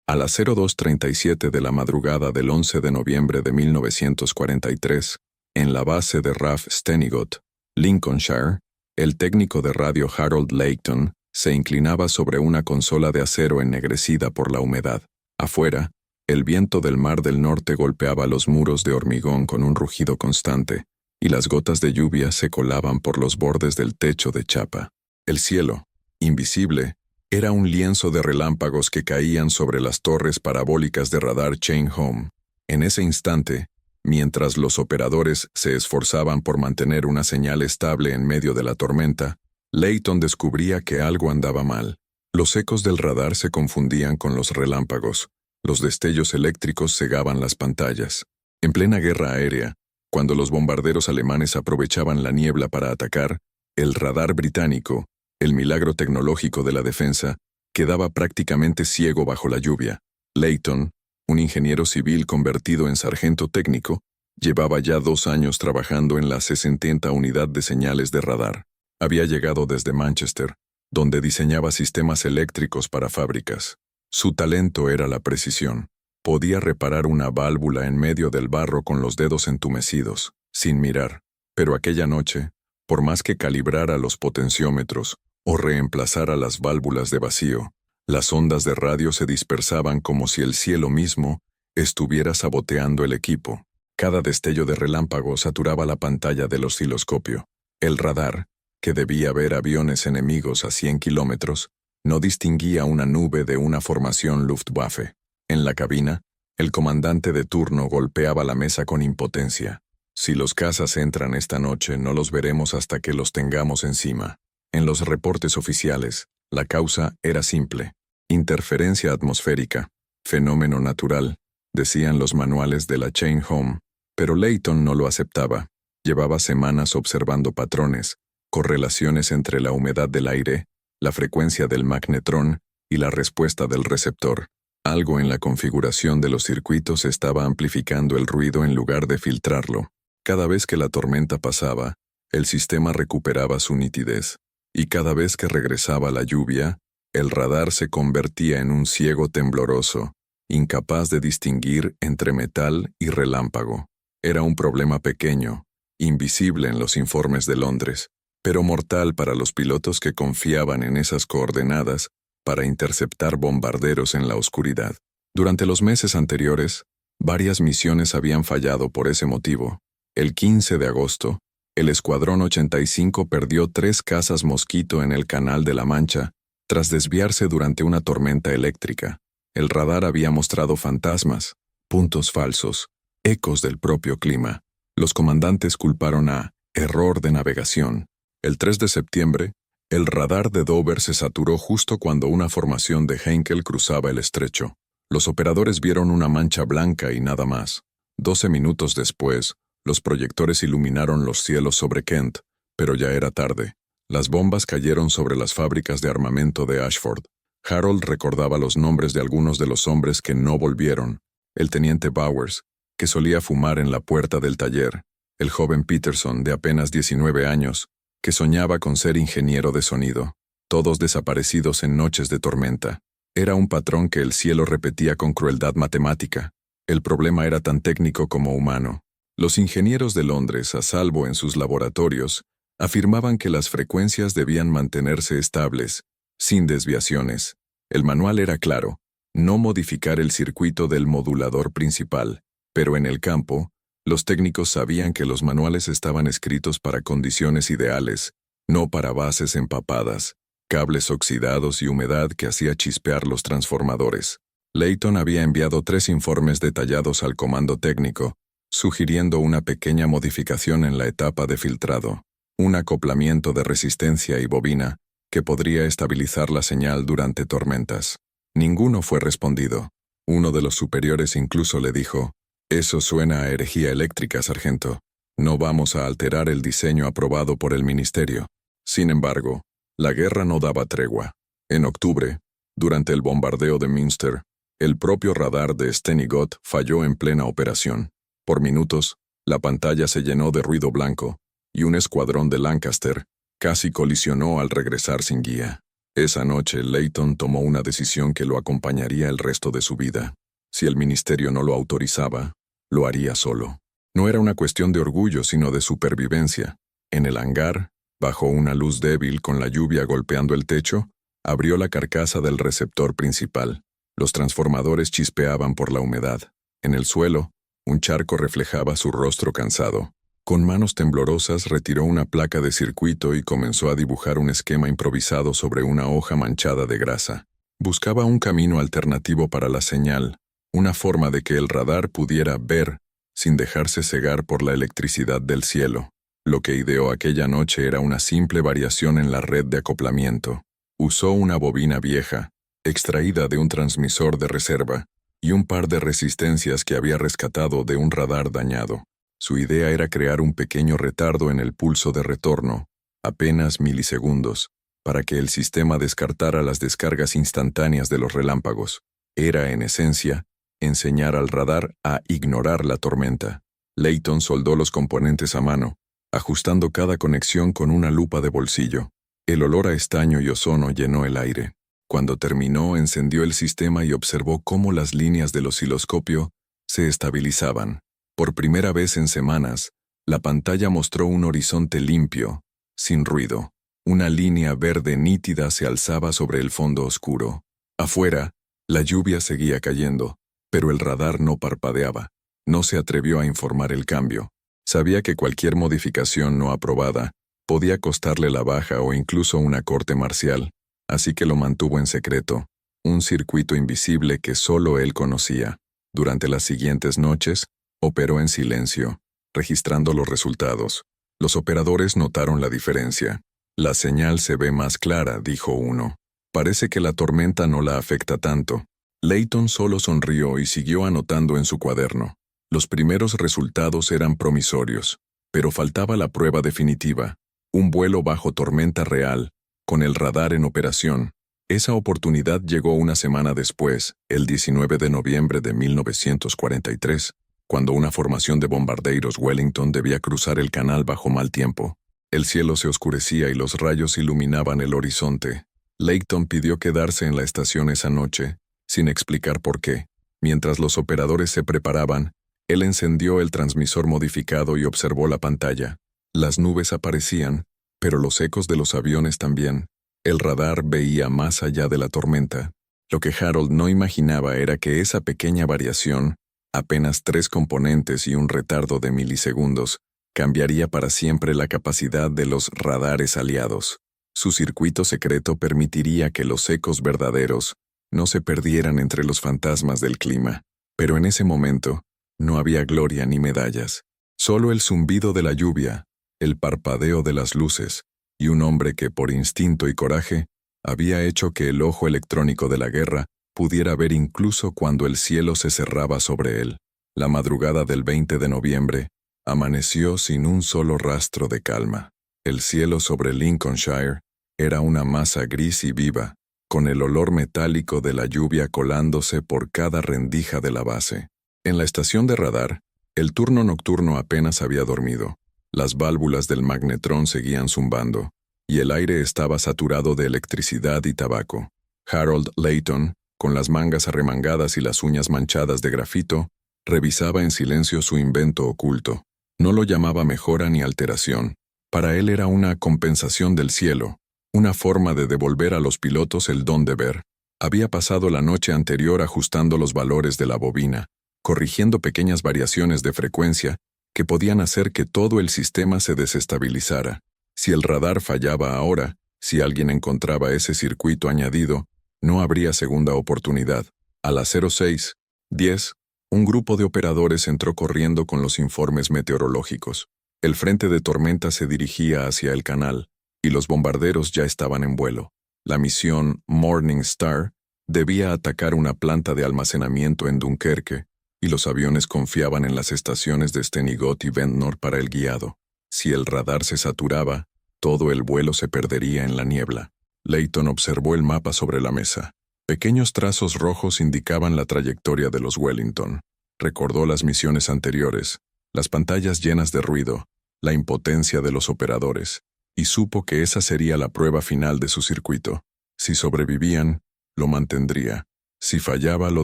A las 02:37 de la madrugada del 11 de noviembre de 1943, en la base de RAF Stenigott, Lincolnshire, el técnico de radio Harold Layton se inclinaba sobre una consola de acero ennegrecida por la humedad. Afuera, el viento del Mar del Norte golpeaba los muros de hormigón con un rugido constante, y las gotas de lluvia se colaban por los bordes del techo de chapa. El cielo, invisible, era un lienzo de relámpagos que caían sobre las torres parabólicas de radar Chain Home. En ese instante, mientras los operadores se esforzaban por mantener una señal estable en medio de la tormenta, Layton descubría que algo andaba mal. Los ecos del radar se confundían con los relámpagos. Los destellos eléctricos cegaban las pantallas. En plena guerra aérea, cuando los bombarderos alemanes aprovechaban la niebla para atacar, el radar británico, el milagro tecnológico de la defensa, quedaba prácticamente ciego bajo la lluvia. Layton, un ingeniero civil convertido en sargento técnico, llevaba ya 2 años trabajando en la 60 Unidad de Señales de Radar. Había llegado desde Manchester, donde diseñaba sistemas eléctricos para fábricas. Su talento era la precisión. Podía reparar una válvula en medio del barro con los dedos entumecidos, sin mirar. Pero aquella noche, por más que calibrara los potenciómetros o reemplazara las válvulas de vacío, las ondas de radio se dispersaban como si el cielo mismo estuviera saboteando el equipo. Cada destello de relámpago saturaba la pantalla del osciloscopio. El radar, que debía ver aviones enemigos a 100 kilómetros, no distinguía una nube de una formación Luftwaffe. En la cabina, el comandante de turno golpeaba la mesa con impotencia. Si los cazas entran esta noche, no los veremos hasta que los tengamos encima. En los reportes oficiales, la causa era simple: interferencia atmosférica, fenómeno natural, decían los manuales de la Chain Home, pero Layton no lo aceptaba. Llevaba semanas observando patrones, correlaciones entre la humedad del aire, la frecuencia del magnetrón y la respuesta del receptor. Algo en la configuración de los circuitos estaba amplificando el ruido en lugar de filtrarlo. Cada vez que la tormenta pasaba, el sistema recuperaba su nitidez, y cada vez que regresaba la lluvia, el radar se convertía en un ciego tembloroso, incapaz de distinguir entre metal y relámpago. Era un problema pequeño, invisible en los informes de Londres, pero mortal para los pilotos que confiaban en esas coordenadas para interceptar bombarderos en la oscuridad. Durante los meses anteriores, varias misiones habían fallado por ese motivo. El 15 de agosto, el Escuadrón 85 perdió 3 cazas Mosquito en el Canal de la Mancha, tras desviarse durante una tormenta eléctrica. El radar había mostrado fantasmas, puntos falsos, ecos del propio clima. Los comandantes culparon a error de navegación. El 3 de septiembre, el radar de Dover se saturó justo cuando una formación de Heinkel cruzaba el estrecho. Los operadores vieron una mancha blanca y nada más. 12 minutos después, los proyectores iluminaron los cielos sobre Kent, pero ya era tarde. Las bombas cayeron sobre las fábricas de armamento de Ashford. Harold recordaba los nombres de algunos de los hombres que no volvieron: el teniente Bowers, que solía fumar en la puerta del taller; el joven Peterson, de apenas 19 años, que soñaba con ser ingeniero de sonido. Todos desaparecidos en noches de tormenta. Era un patrón que el cielo repetía con crueldad matemática. El problema era tan técnico como humano. Los ingenieros de Londres, a salvo en sus laboratorios, afirmaban que las frecuencias debían mantenerse estables, sin desviaciones. El manual era claro: no modificar el circuito del modulador principal. Pero en el campo, los técnicos sabían que los manuales estaban escritos para condiciones ideales, no para bases empapadas, cables oxidados y humedad que hacía chispear los transformadores. Layton había enviado 3 informes detallados al comando técnico, sugiriendo una pequeña modificación en la etapa de filtrado, un acoplamiento de resistencia y bobina que podría estabilizar la señal durante tormentas. Ninguno fue respondido. Uno de los superiores incluso le dijo: «Eso suena a herejía eléctrica, sargento. No vamos a alterar el diseño aprobado por el ministerio». Sin embargo, la guerra no daba tregua. En octubre, durante el bombardeo de Münster, el propio radar de Stenigott falló en plena operación. Por minutos, la pantalla se llenó de ruido blanco, y un escuadrón de Lancaster casi colisionó al regresar sin guía. Esa noche, Layton tomó una decisión que lo acompañaría el resto de su vida. Si el ministerio no lo autorizaba, lo haría solo. No era una cuestión de orgullo, sino de supervivencia. En el hangar, bajo una luz débil con la lluvia golpeando el techo, abrió la carcasa del receptor principal. Los transformadores chispeaban por la humedad. En el suelo, un charco reflejaba su rostro cansado. Con manos temblorosas retiró una placa de circuito y comenzó a dibujar un esquema improvisado sobre una hoja manchada de grasa. Buscaba un camino alternativo para la señal, una forma de que el radar pudiera ver sin dejarse cegar por la electricidad del cielo. Lo que ideó aquella noche era una simple variación en la red de acoplamiento. Usó una bobina vieja, extraída de un transmisor de reserva, y un par de resistencias que había rescatado de un radar dañado. Su idea era crear un pequeño retardo en el pulso de retorno, apenas milisegundos, para que el sistema descartara las descargas instantáneas de los relámpagos. Era, en esencia, enseñar al radar a ignorar la tormenta. Layton soldó los componentes a mano, ajustando cada conexión con una lupa de bolsillo. El olor a estaño y ozono llenó el aire. Cuando terminó, encendió el sistema y observó cómo las líneas del osciloscopio se estabilizaban. Por primera vez en semanas, la pantalla mostró un horizonte limpio, sin ruido. Una línea verde nítida se alzaba sobre el fondo oscuro. Afuera, la lluvia seguía cayendo, pero el radar no parpadeaba. No se atrevió a informar el cambio. Sabía que cualquier modificación no aprobada podía costarle la baja o incluso una corte marcial, así que lo mantuvo en secreto, un circuito invisible que solo él conocía. Durante las siguientes noches, operó en silencio, registrando los resultados. Los operadores notaron la diferencia. La señal se ve más clara, dijo uno. Parece que la tormenta no la afecta tanto. Layton solo sonrió y siguió anotando en su cuaderno. Los primeros resultados eran promisorios, pero faltaba la prueba definitiva, un vuelo bajo tormenta real, con el radar en operación. Esa oportunidad llegó una semana después, el 19 de noviembre de 1943, cuando una formación de bombardeiros Wellington debía cruzar el canal bajo mal tiempo. El cielo se oscurecía y los rayos iluminaban el horizonte. Layton pidió quedarse en la estación esa noche, sin explicar por qué. Mientras los operadores se preparaban, él encendió el transmisor modificado y observó la pantalla. Las nubes aparecían, pero los ecos de los aviones también. El radar veía más allá de la tormenta. Lo que Harold no imaginaba era que esa pequeña variación, apenas 3 componentes y un retardo de milisegundos, cambiaría para siempre la capacidad de los radares aliados. Su circuito secreto permitiría que los ecos verdaderos no se perdieran entre los fantasmas del clima. Pero en ese momento, no había gloria ni medallas. Solo el zumbido de la lluvia, el parpadeo de las luces, y un hombre que, por instinto y coraje, había hecho que el ojo electrónico de la guerra pudiera ver incluso cuando el cielo se cerraba sobre él. La madrugada del 20 de noviembre, amaneció sin un solo rastro de calma. El cielo sobre Lincolnshire era una masa gris y viva, con el olor metálico de la lluvia colándose por cada rendija de la base. En la estación de radar, el turno nocturno apenas había dormido. Las válvulas del magnetrón seguían zumbando, y el aire estaba saturado de electricidad y tabaco. Harold Layton, con las mangas arremangadas y las uñas manchadas de grafito, revisaba en silencio su invento oculto. No lo llamaba mejora ni alteración. Para él era una compensación del cielo, una forma de devolver a los pilotos el don de ver. Había pasado la noche anterior ajustando los valores de la bobina, corrigiendo pequeñas variaciones de frecuencia que podían hacer que todo el sistema se desestabilizara. Si el radar fallaba ahora, si alguien encontraba ese circuito añadido, no habría segunda oportunidad. A las 06:10, un grupo de operadores entró corriendo con los informes meteorológicos. El frente de tormenta se dirigía hacia el canal, y los bombarderos ya estaban en vuelo. La misión Morning Star debía atacar una planta de almacenamiento en Dunkerque, y los aviones confiaban en las estaciones de Stenigot y Ventnor para el guiado. Si el radar se saturaba, todo el vuelo se perdería en la niebla. Layton observó el mapa sobre la mesa. Pequeños trazos rojos indicaban la trayectoria de los Wellington. Recordó las misiones anteriores, las pantallas llenas de ruido, la impotencia de los operadores, y supo que esa sería la prueba final de su circuito. Si sobrevivían, lo mantendría. Si fallaba, lo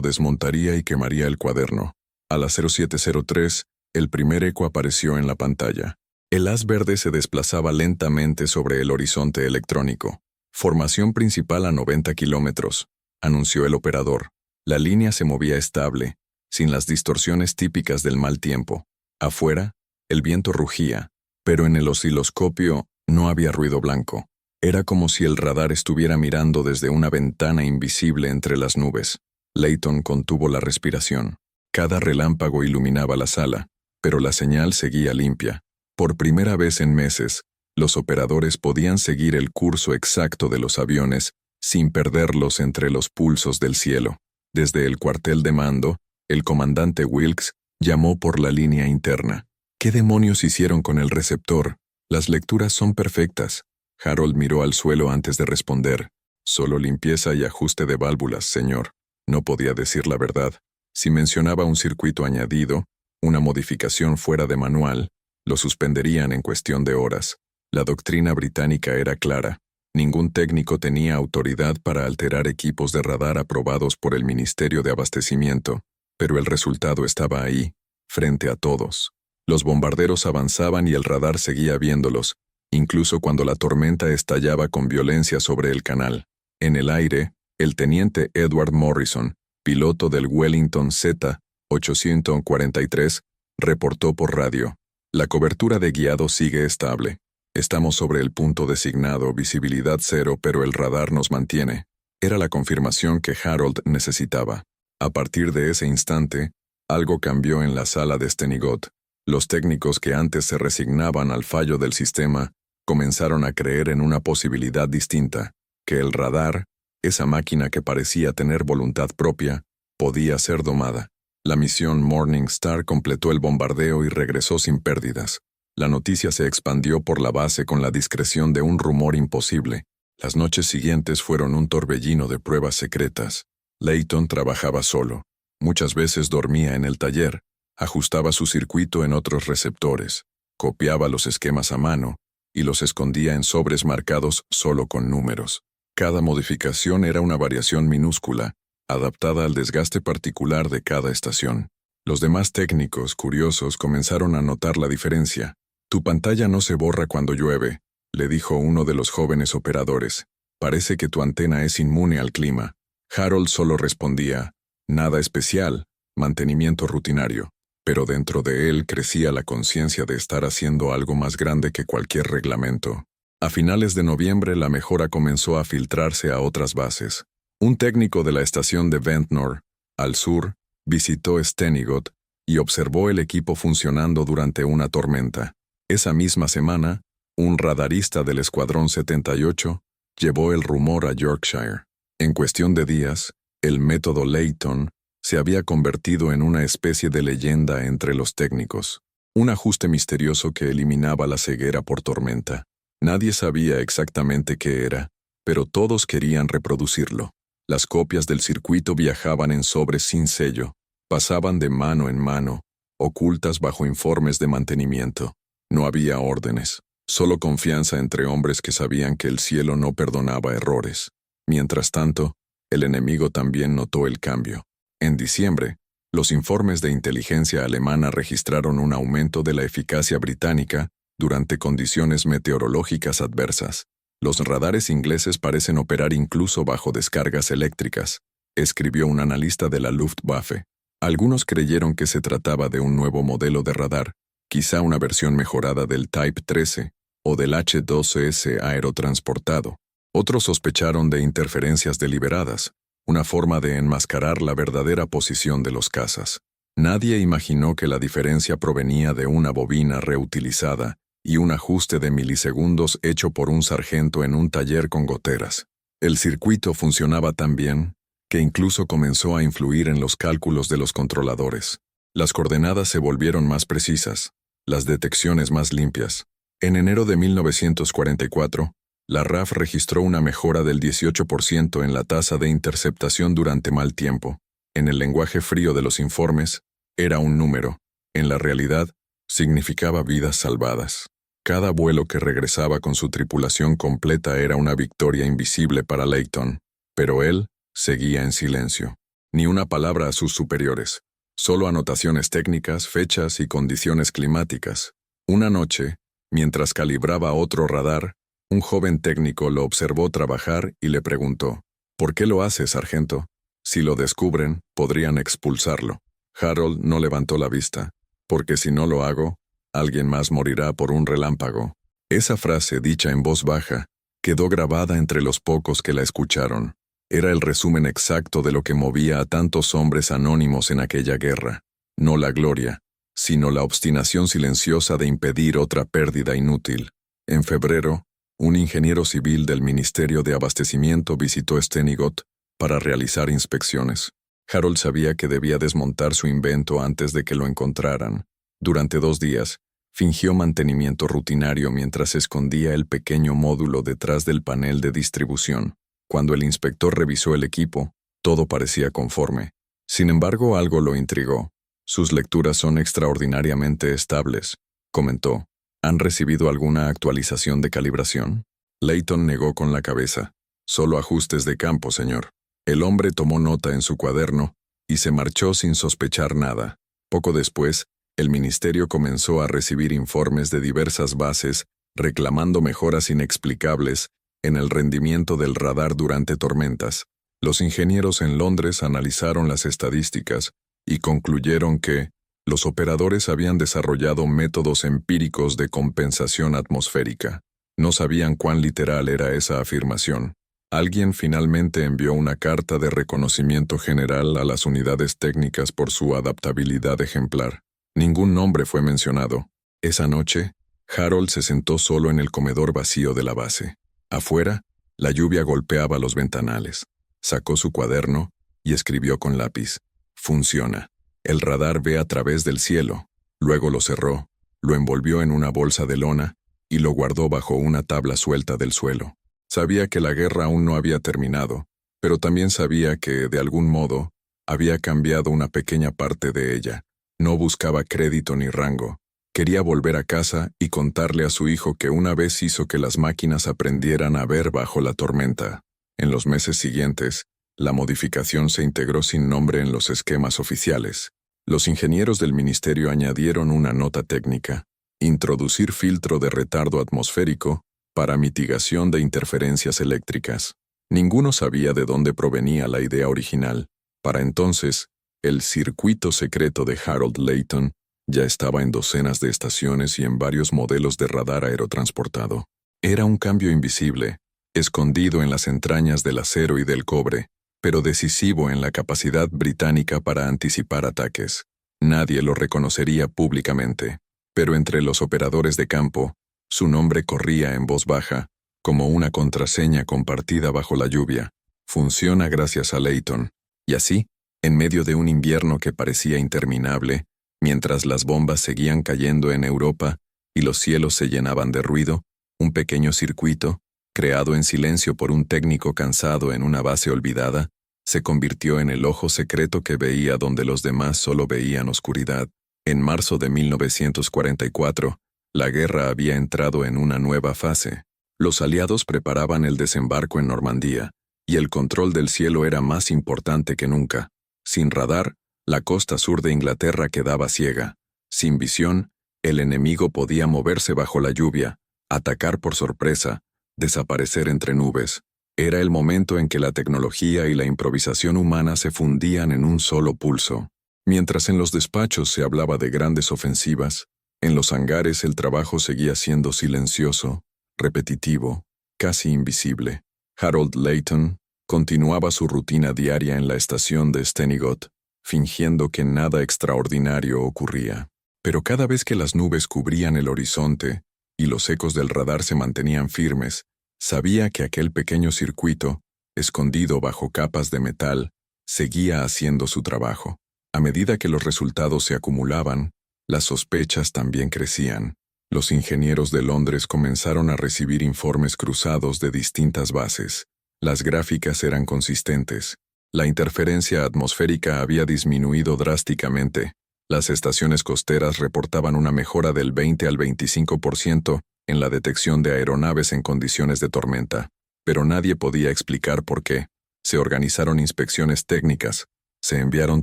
desmontaría y quemaría el cuaderno. A las 07:03, el primer eco apareció en la pantalla. El haz verde se desplazaba lentamente sobre el horizonte electrónico. Formación principal a 90 kilómetros, anunció el operador. La línea se movía estable, sin las distorsiones típicas del mal tiempo. Afuera, el viento rugía, pero en el osciloscopio no había ruido blanco. Era como si el radar estuviera mirando desde una ventana invisible entre las nubes. Layton contuvo la respiración. Cada relámpago iluminaba la sala, pero la señal seguía limpia. Por primera vez en meses, los operadores podían seguir el curso exacto de los aviones sin perderlos entre los pulsos del cielo. Desde el cuartel de mando, el comandante Wilkes llamó por la línea interna. ¿Qué demonios hicieron con el receptor? Las lecturas son perfectas. Harold miró al suelo antes de responder. Solo limpieza y ajuste de válvulas, señor. No podía decir la verdad. Si mencionaba un circuito añadido, una modificación fuera de manual, lo suspenderían en cuestión de horas. La doctrina británica era clara. Ningún técnico tenía autoridad para alterar equipos de radar aprobados por el Ministerio de Abastecimiento, pero el resultado estaba ahí, frente a todos. Los bombarderos avanzaban y el radar seguía viéndolos, incluso cuando la tormenta estallaba con violencia sobre el canal. En el aire, el teniente Edward Morrison, piloto del Wellington Z-843, reportó por radio: la cobertura de guiado sigue estable. Estamos sobre el punto designado, visibilidad 0, pero el radar nos mantiene. Era la confirmación que Harold necesitaba. A partir de ese instante, algo cambió en la sala de Stenigot. Los técnicos que antes se resignaban al fallo del sistema comenzaron a creer en una posibilidad distinta, que el radar, esa máquina que parecía tener voluntad propia, podía ser domada. La misión Morning Star completó el bombardeo y regresó sin pérdidas. La noticia se expandió por la base con la discreción de un rumor imposible. Las noches siguientes fueron un torbellino de pruebas secretas. Layton trabajaba solo. Muchas veces dormía en el taller, ajustaba su circuito en otros receptores, copiaba los esquemas a mano y los escondía en sobres marcados solo con números. Cada modificación era una variación minúscula, adaptada al desgaste particular de cada estación. Los demás técnicos, curiosos, comenzaron a notar la diferencia. «Tu pantalla no se borra cuando llueve», le dijo uno de los jóvenes operadores. «Parece que tu antena es inmune al clima». Harold solo respondía: «Nada especial, mantenimiento rutinario». Pero dentro de él crecía la conciencia de estar haciendo algo más grande que cualquier reglamento. A finales de noviembre la mejora comenzó a filtrarse a otras bases. Un técnico de la estación de Ventnor, al sur, visitó Stenigot y observó el equipo funcionando durante una tormenta. Esa misma semana, un radarista del Escuadrón 78 llevó el rumor a Yorkshire. En cuestión de días, el método Layton se había convertido en una especie de leyenda entre los técnicos. Un ajuste misterioso que eliminaba la ceguera por tormenta. Nadie sabía exactamente qué era, pero todos querían reproducirlo. Las copias del circuito viajaban en sobres sin sello, pasaban de mano en mano, ocultas bajo informes de mantenimiento. No había órdenes, solo confianza entre hombres que sabían que el cielo no perdonaba errores. Mientras tanto, el enemigo también notó el cambio. En diciembre, los informes de inteligencia alemana registraron un aumento de la eficacia británica durante condiciones meteorológicas adversas. Los radares ingleses parecen operar incluso bajo descargas eléctricas, escribió un analista de la Luftwaffe. Algunos creyeron que se trataba de un nuevo modelo de radar, quizá una versión mejorada del Type 13 o del H-2S aerotransportado. Otros sospecharon de interferencias deliberadas, una forma de enmascarar la verdadera posición de los cazas. Nadie imaginó que la diferencia provenía de una bobina reutilizada y un ajuste de milisegundos hecho por un sargento en un taller con goteras. El circuito funcionaba tan bien que incluso comenzó a influir en los cálculos de los controladores. Las coordenadas se volvieron más precisas, las detecciones más limpias. En enero de 1944, la RAF registró una mejora del 18% en la tasa de interceptación durante mal tiempo. En el lenguaje frío de los informes, era un número. En la realidad, significaba vidas salvadas. Cada vuelo que regresaba con su tripulación completa era una victoria invisible para Layton, pero él seguía en silencio. Ni una palabra a sus superiores, solo anotaciones técnicas, fechas y condiciones climáticas. Una noche, mientras calibraba otro radar, un joven técnico lo observó trabajar y le preguntó: «¿Por qué lo hace, sargento? Si lo descubren, podrían expulsarlo». Harold no levantó la vista. «Porque si no lo hago, alguien más morirá por un relámpago». Esa frase, dicha en voz baja, quedó grabada entre los pocos que la escucharon. Era el resumen exacto de lo que movía a tantos hombres anónimos en aquella guerra. No la gloria, sino la obstinación silenciosa de impedir otra pérdida inútil. En febrero, un ingeniero civil del Ministerio de Abastecimiento visitó Stenigot para realizar inspecciones. Harold sabía que debía desmontar su invento antes de que lo encontraran. Durante 2 días, fingió mantenimiento rutinario mientras escondía el pequeño módulo detrás del panel de distribución. Cuando el inspector revisó el equipo, todo parecía conforme. Sin embargo, algo lo intrigó. «Sus lecturas son extraordinariamente estables», comentó. «¿Han recibido alguna actualización de calibración?» Layton negó con la cabeza. «Solo ajustes de campo, señor». El hombre tomó nota en su cuaderno y se marchó sin sospechar nada. Poco después, el ministerio comenzó a recibir informes de diversas bases reclamando mejoras inexplicables en el rendimiento del radar durante tormentas. Los ingenieros en Londres analizaron las estadísticas y concluyeron que los operadores habían desarrollado métodos empíricos de compensación atmosférica. No sabían cuán literal era esa afirmación. Alguien finalmente envió una carta de reconocimiento general a las unidades técnicas por su adaptabilidad ejemplar. Ningún nombre fue mencionado. Esa noche, Harold se sentó solo en el comedor vacío de la base. Afuera, la lluvia golpeaba los ventanales. Sacó su cuaderno y escribió con lápiz: «Funciona. El radar ve a través del cielo». Luego lo cerró, lo envolvió en una bolsa de lona y lo guardó bajo una tabla suelta del suelo. Sabía que la guerra aún no había terminado, pero también sabía que, de algún modo, había cambiado una pequeña parte de ella. No buscaba crédito ni rango. Quería volver a casa y contarle a su hijo que una vez hizo que las máquinas aprendieran a ver bajo la tormenta. En los meses siguientes, la modificación se integró sin nombre en los esquemas oficiales. Los ingenieros del ministerio añadieron una nota técnica: introducir filtro de retardo atmosférico para mitigación de interferencias eléctricas. Ninguno sabía de dónde provenía la idea original. Para entonces, el circuito secreto de Harold Layton ya estaba en docenas de estaciones y en varios modelos de radar aerotransportado. Era un cambio invisible, escondido en las entrañas del acero y del cobre, pero decisivo en la capacidad británica para anticipar ataques. Nadie lo reconocería públicamente, pero entre los operadores de campo, su nombre corría en voz baja, como una contraseña compartida bajo la lluvia. «Funciona gracias a Layton». Y así, en medio de un invierno que parecía interminable, mientras las bombas seguían cayendo en Europa y los cielos se llenaban de ruido, un pequeño circuito, creado en silencio por un técnico cansado en una base olvidada, se convirtió en el ojo secreto que veía donde los demás solo veían oscuridad. En marzo de 1944, la guerra había entrado en una nueva fase. Los aliados preparaban el desembarco en Normandía, y el control del cielo era más importante que nunca. Sin radar, la costa sur de Inglaterra quedaba ciega. Sin visión, el enemigo podía moverse bajo la lluvia, atacar por sorpresa, desaparecer entre nubes. Era el momento en que la tecnología y la improvisación humana se fundían en un solo pulso. Mientras en los despachos se hablaba de grandes ofensivas, en los hangares el trabajo seguía siendo silencioso, repetitivo, casi invisible. Harold Layton continuaba su rutina diaria en la estación de Stenigot, fingiendo que nada extraordinario ocurría. Pero cada vez que las nubes cubrían el horizonte y los ecos del radar se mantenían firmes, sabía que aquel pequeño circuito, escondido bajo capas de metal, seguía haciendo su trabajo. A medida que los resultados se acumulaban, las sospechas también crecían. Los ingenieros de Londres comenzaron a recibir informes cruzados de distintas bases. Las gráficas eran consistentes. La interferencia atmosférica había disminuido drásticamente. Las estaciones costeras reportaban una mejora del 20 al 25% en la detección de aeronaves en condiciones de tormenta, pero nadie podía explicar por qué. Se organizaron inspecciones técnicas, se enviaron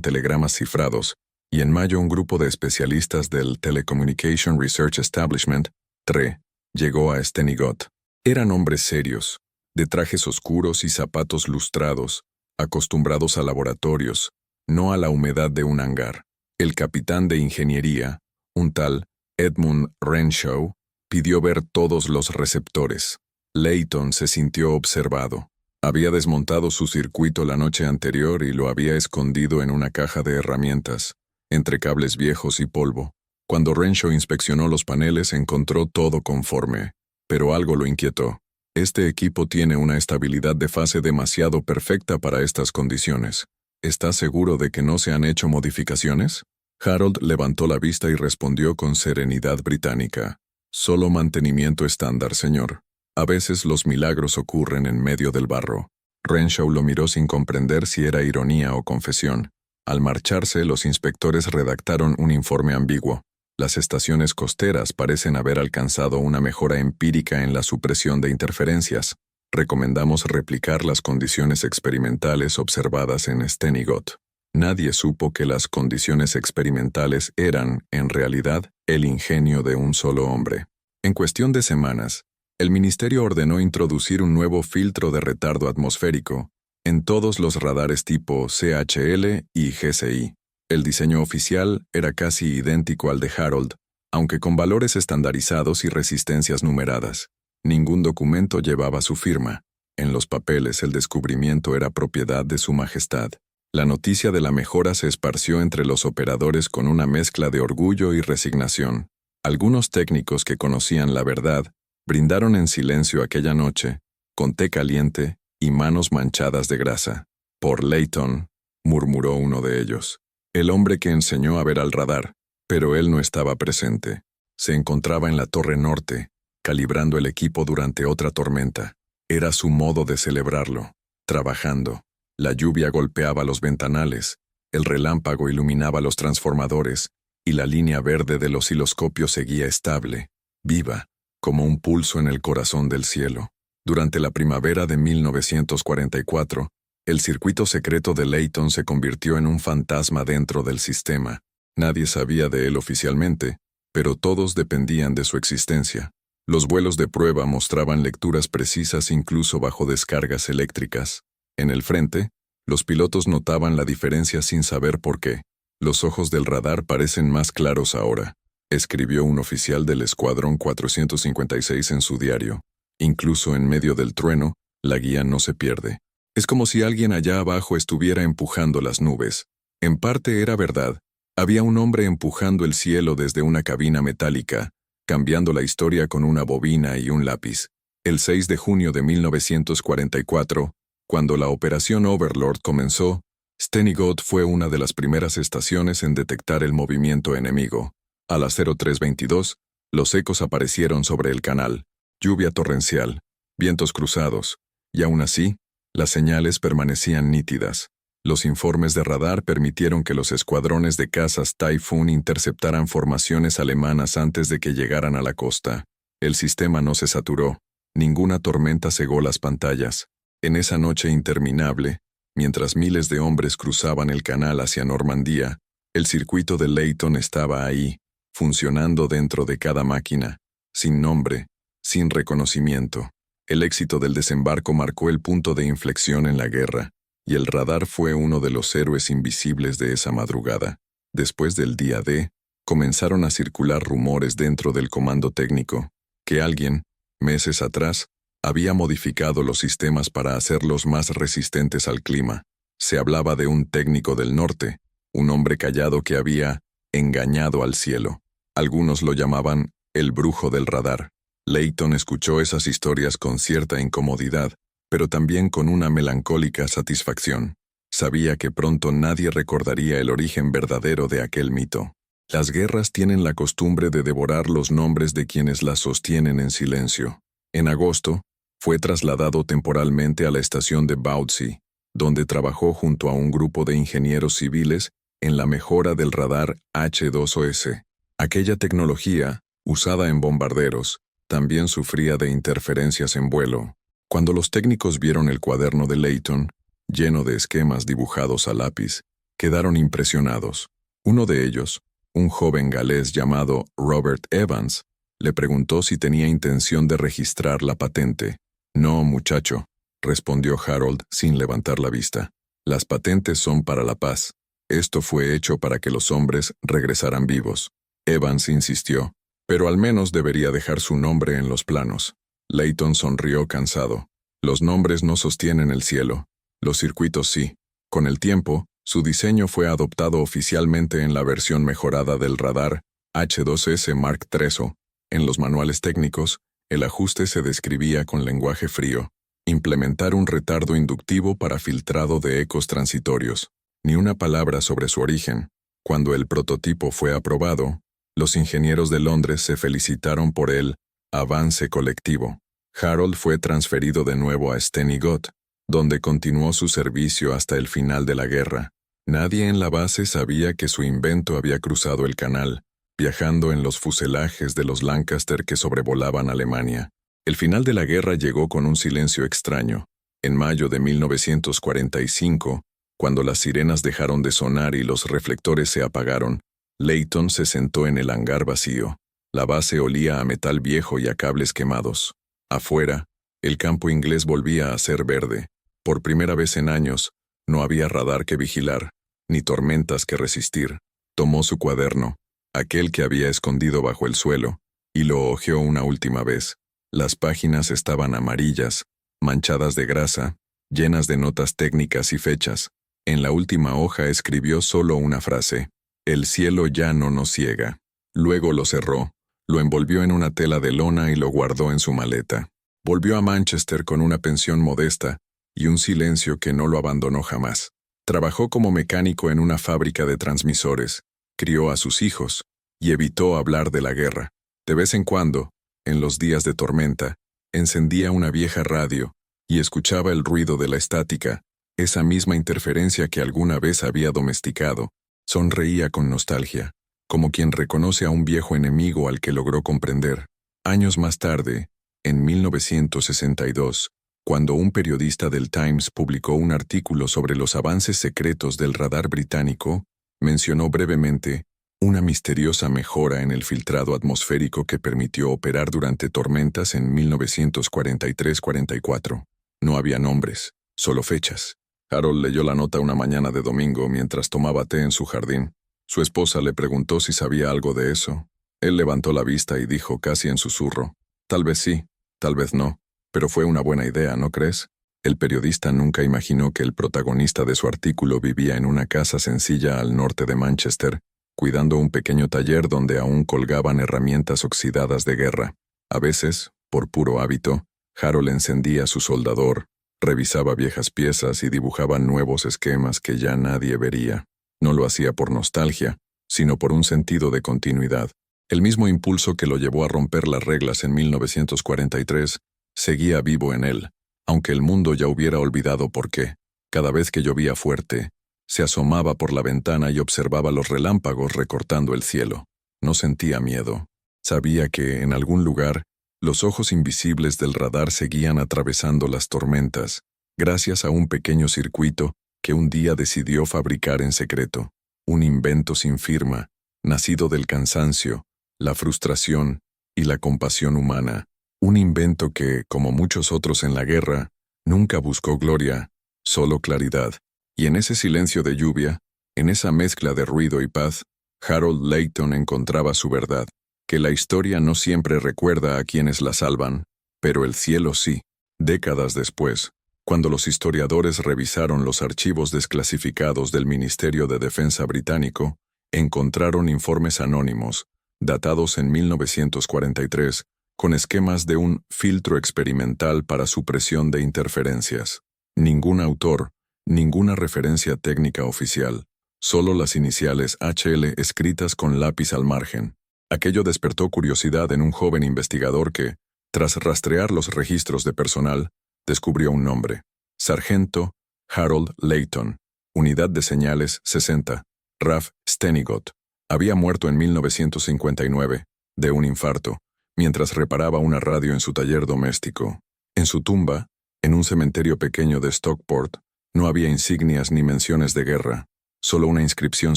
telegramas cifrados, y en mayo un grupo de especialistas del Telecommunication Research Establishment, TRE, llegó a Stenigot. Eran hombres serios, de trajes oscuros y zapatos lustrados, acostumbrados a laboratorios, no a la humedad de un hangar. El capitán de ingeniería, un tal Edmund Renshaw, pidió ver todos los receptores. Layton se sintió observado. Había desmontado su circuito la noche anterior y lo había escondido en una caja de herramientas, entre cables viejos y polvo. Cuando Renshaw inspeccionó los paneles, encontró todo conforme, pero algo lo inquietó. Este equipo tiene una estabilidad de fase demasiado perfecta para estas condiciones. ¿Estás seguro de que no se han hecho modificaciones? Harold levantó la vista y respondió con serenidad británica. Solo mantenimiento estándar, señor. A veces los milagros ocurren en medio del barro. Renshaw lo miró sin comprender si era ironía o confesión. Al marcharse, los inspectores redactaron un informe ambiguo. Las estaciones costeras parecen haber alcanzado una mejora empírica en la supresión de interferencias. Recomendamos replicar las condiciones experimentales observadas en Stenigot. Nadie supo que las condiciones experimentales eran, en realidad, el ingenio de un solo hombre. En cuestión de semanas, el ministerio ordenó introducir un nuevo filtro de retardo atmosférico en todos los radares tipo CHL y GCI. El diseño oficial era casi idéntico al de Harold, aunque con valores estandarizados y resistencias numeradas. Ningún documento llevaba su firma. En los papeles el descubrimiento era propiedad de Su Majestad. La noticia de la mejora se esparció entre los operadores con una mezcla de orgullo y resignación. Algunos técnicos que conocían la verdad brindaron en silencio aquella noche, con té caliente y manos manchadas de grasa. Por Layton, murmuró uno de ellos. El hombre que enseñó a ver al radar, pero él no estaba presente. Se encontraba en la torre norte, calibrando el equipo durante otra tormenta. Era su modo de celebrarlo, trabajando. La lluvia golpeaba los ventanales, el relámpago iluminaba los transformadores, y la línea verde del osciloscopio seguía estable, viva, como un pulso en el corazón del cielo. Durante la primavera de 1944, el circuito secreto de Layton se convirtió en un fantasma dentro del sistema. Nadie sabía de él oficialmente, pero todos dependían de su existencia. Los vuelos de prueba mostraban lecturas precisas incluso bajo descargas eléctricas. En el frente, los pilotos notaban la diferencia sin saber por qué. Los ojos del radar parecen más claros ahora, escribió un oficial del Escuadrón 456 en su diario. Incluso en medio del trueno, la guía no se pierde. Es como si alguien allá abajo estuviera empujando las nubes. En parte era verdad. Había un hombre empujando el cielo desde una cabina metálica, cambiando la historia con una bobina y un lápiz. El 6 de junio de 1944, cuando la operación Overlord comenzó, Stenigot fue una de las primeras estaciones en detectar el movimiento enemigo. A las 03:22, los ecos aparecieron sobre el canal. Lluvia torrencial, vientos cruzados, y aún así, las señales permanecían nítidas. Los informes de radar permitieron que los escuadrones de cazas Typhoon interceptaran formaciones alemanas antes de que llegaran a la costa. El sistema no se saturó. Ninguna tormenta cegó las pantallas. En esa noche interminable, mientras miles de hombres cruzaban el canal hacia Normandía, el circuito de Layton estaba ahí, funcionando dentro de cada máquina, sin nombre, sin reconocimiento. El éxito del desembarco marcó el punto de inflexión en la guerra, y el radar fue uno de los héroes invisibles de esa madrugada. Después del día D, comenzaron a circular rumores dentro del comando técnico, que alguien, meses atrás, había modificado los sistemas para hacerlos más resistentes al clima. Se hablaba de un técnico del norte, un hombre callado que había engañado al cielo. Algunos lo llamaban el brujo del radar. Layton escuchó esas historias con cierta incomodidad, pero también con una melancólica satisfacción. Sabía que pronto nadie recordaría el origen verdadero de aquel mito. Las guerras tienen la costumbre de devorar los nombres de quienes las sostienen en silencio. En agosto, fue trasladado temporalmente a la estación de Bautzen, donde trabajó junto a un grupo de ingenieros civiles en la mejora del radar H2OS. Aquella tecnología, usada en bombarderos, también sufría de interferencias en vuelo. Cuando los técnicos vieron el cuaderno de Layton, lleno de esquemas dibujados a lápiz, quedaron impresionados. Uno de ellos, un joven galés llamado Robert Evans, le preguntó si tenía intención de registrar la patente. «No, muchacho», respondió Harold sin levantar la vista. «Las patentes son para la paz. Esto fue hecho para que los hombres regresaran vivos». Evans insistió, «pero al menos debería dejar su nombre en los planos». Layton sonrió cansado. «Los nombres no sostienen el cielo. Los circuitos sí». Con el tiempo, su diseño fue adoptado oficialmente en la versión mejorada del radar H2S Mark III. En los manuales técnicos, el ajuste se describía con lenguaje frío. Implementar un retardo inductivo para filtrado de ecos transitorios. Ni una palabra sobre su origen. Cuando el prototipo fue aprobado, los ingenieros de Londres se felicitaron por el avance colectivo. Harold fue transferido de nuevo a Stenigott, donde continuó su servicio hasta el final de la guerra. Nadie en la base sabía que su invento había cruzado el canal, viajando en los fuselajes de los Lancaster que sobrevolaban Alemania. El final de la guerra llegó con un silencio extraño. En mayo de 1945, cuando las sirenas dejaron de sonar y los reflectores se apagaron, Layton se sentó en el hangar vacío. La base olía a metal viejo y a cables quemados. Afuera, el campo inglés volvía a ser verde. Por primera vez en años, no había radar que vigilar, ni tormentas que resistir. Tomó su cuaderno, aquel que había escondido bajo el suelo, y lo hojeó una última vez. Las páginas estaban amarillas, manchadas de grasa, llenas de notas técnicas y fechas. En la última hoja escribió solo una frase: «El cielo ya no nos ciega». Luego lo cerró, lo envolvió en una tela de lona y lo guardó en su maleta. Volvió a Manchester con una pensión modesta y un silencio que no lo abandonó jamás. Trabajó como mecánico en una fábrica de transmisores, crió a sus hijos y evitó hablar de la guerra. De vez en cuando, en los días de tormenta, encendía una vieja radio y escuchaba el ruido de la estática, esa misma interferencia que alguna vez había domesticado. Sonreía con nostalgia, como quien reconoce a un viejo enemigo al que logró comprender. Años más tarde, en 1962, cuando un periodista del Times publicó un artículo sobre los avances secretos del radar británico, mencionó brevemente una misteriosa mejora en el filtrado atmosférico que permitió operar durante tormentas en 1943-44. No había nombres, solo fechas. Harold leyó la nota una mañana de domingo mientras tomaba té en su jardín. Su esposa le preguntó si sabía algo de eso. Él levantó la vista y dijo casi en susurro: «Tal vez sí, tal vez no, pero fue una buena idea, ¿no crees?». El periodista nunca imaginó que el protagonista de su artículo vivía en una casa sencilla al norte de Manchester, cuidando un pequeño taller donde aún colgaban herramientas oxidadas de guerra. A veces, por puro hábito, Harold encendía su soldador, revisaba viejas piezas y dibujaba nuevos esquemas que ya nadie vería. No lo hacía por nostalgia, sino por un sentido de continuidad. El mismo impulso que lo llevó a romper las reglas en 1943 seguía vivo en él, aunque el mundo ya hubiera olvidado por qué. Cada vez que llovía fuerte, se asomaba por la ventana y observaba los relámpagos recortando el cielo. No sentía miedo. Sabía que, en algún lugar, los ojos invisibles del radar seguían atravesando las tormentas, gracias a un pequeño circuito que un día decidió fabricar en secreto. Un invento sin firma, nacido del cansancio, la frustración y la compasión humana. Un invento que, como muchos otros en la guerra, nunca buscó gloria, solo claridad. Y en ese silencio de lluvia, en esa mezcla de ruido y paz, Harold Layton encontraba su verdad, que la historia no siempre recuerda a quienes la salvan, pero el cielo sí. Décadas después, cuando los historiadores revisaron los archivos desclasificados del Ministerio de Defensa británico, encontraron informes anónimos, datados en 1943, con esquemas de un filtro experimental para supresión de interferencias. Ningún autor, ninguna referencia técnica oficial, solo las iniciales HL escritas con lápiz al margen. Aquello despertó curiosidad en un joven investigador que, tras rastrear los registros de personal, descubrió un nombre: Sargento Harold Layton, Unidad de Señales 60, RAF Stenigott. Había muerto en 1959, de un infarto, mientras reparaba una radio en su taller doméstico. En su tumba, en un cementerio pequeño de Stockport, no había insignias ni menciones de guerra, solo una inscripción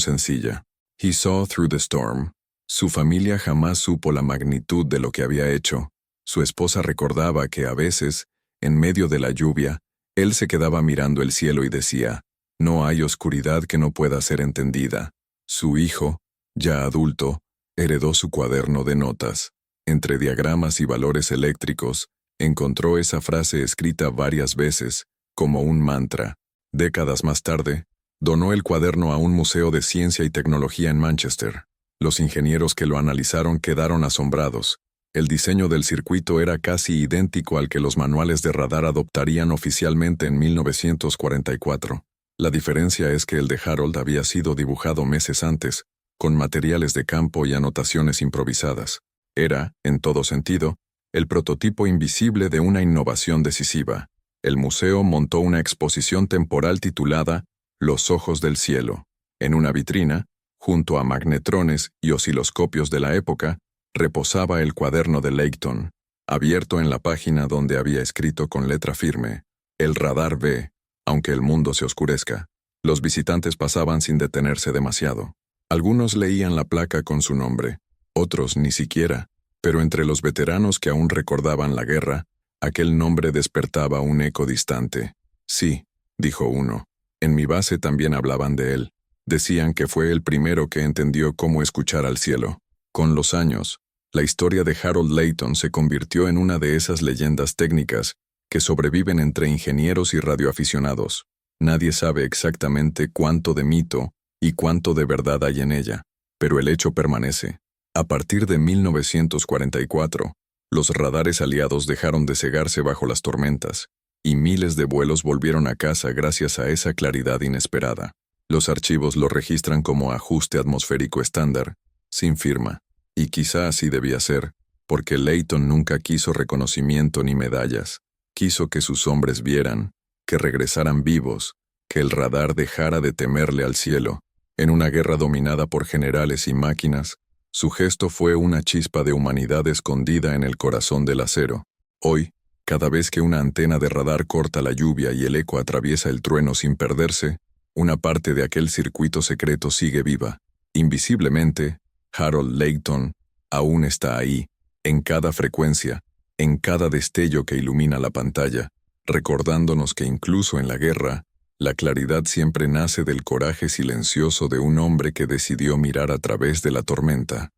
sencilla. He saw through the storm. Su familia jamás supo la magnitud de lo que había hecho. Su esposa recordaba que a veces, en medio de la lluvia, él se quedaba mirando el cielo y decía, no hay oscuridad que no pueda ser entendida. Su hijo, ya adulto, heredó su cuaderno de notas. Entre diagramas y valores eléctricos, encontró esa frase escrita varias veces, como un mantra. Décadas más tarde, donó el cuaderno a un museo de ciencia y tecnología en Manchester. Los ingenieros que lo analizaron quedaron asombrados. El diseño del circuito era casi idéntico al que los manuales de radar adoptarían oficialmente en 1944. La diferencia es que el de Harold había sido dibujado meses antes, con materiales de campo y anotaciones improvisadas. Era, en todo sentido, el prototipo invisible de una innovación decisiva. El museo montó una exposición temporal titulada Los ojos del cielo. En una vitrina, junto a magnetrones y osciloscopios de la época, reposaba el cuaderno de Leighton, abierto en la página donde había escrito con letra firme, el radar ve, aunque el mundo se oscurezca. Los visitantes pasaban sin detenerse demasiado. Algunos leían la placa con su nombre, otros ni siquiera, pero entre los veteranos que aún recordaban la guerra, aquel nombre despertaba un eco distante. Sí, dijo uno, en mi base también hablaban de él. Decían que fue el primero que entendió cómo escuchar al cielo. Con los años, la historia de Harold Leighton se convirtió en una de esas leyendas técnicas que sobreviven entre ingenieros y radioaficionados. Nadie sabe exactamente cuánto de mito y cuánto de verdad hay en ella, pero el hecho permanece. A partir de 1944, los radares aliados dejaron de cegarse bajo las tormentas, y miles de vuelos volvieron a casa gracias a esa claridad inesperada. Los archivos lo registran como ajuste atmosférico estándar, sin firma, y quizá así debía ser, porque Leighton nunca quiso reconocimiento ni medallas. Quiso que sus hombres vieran, que regresaran vivos, que el radar dejara de temerle al cielo. En una guerra dominada por generales y máquinas, su gesto fue una chispa de humanidad escondida en el corazón del acero. Hoy, cada vez que una antena de radar corta la lluvia y el eco atraviesa el trueno sin perderse, una parte de aquel circuito secreto sigue viva. Invisiblemente, Harold Leighton aún está ahí, en cada frecuencia, en cada destello que ilumina la pantalla, recordándonos que incluso en la guerra, la claridad siempre nace del coraje silencioso de un hombre que decidió mirar a través de la tormenta.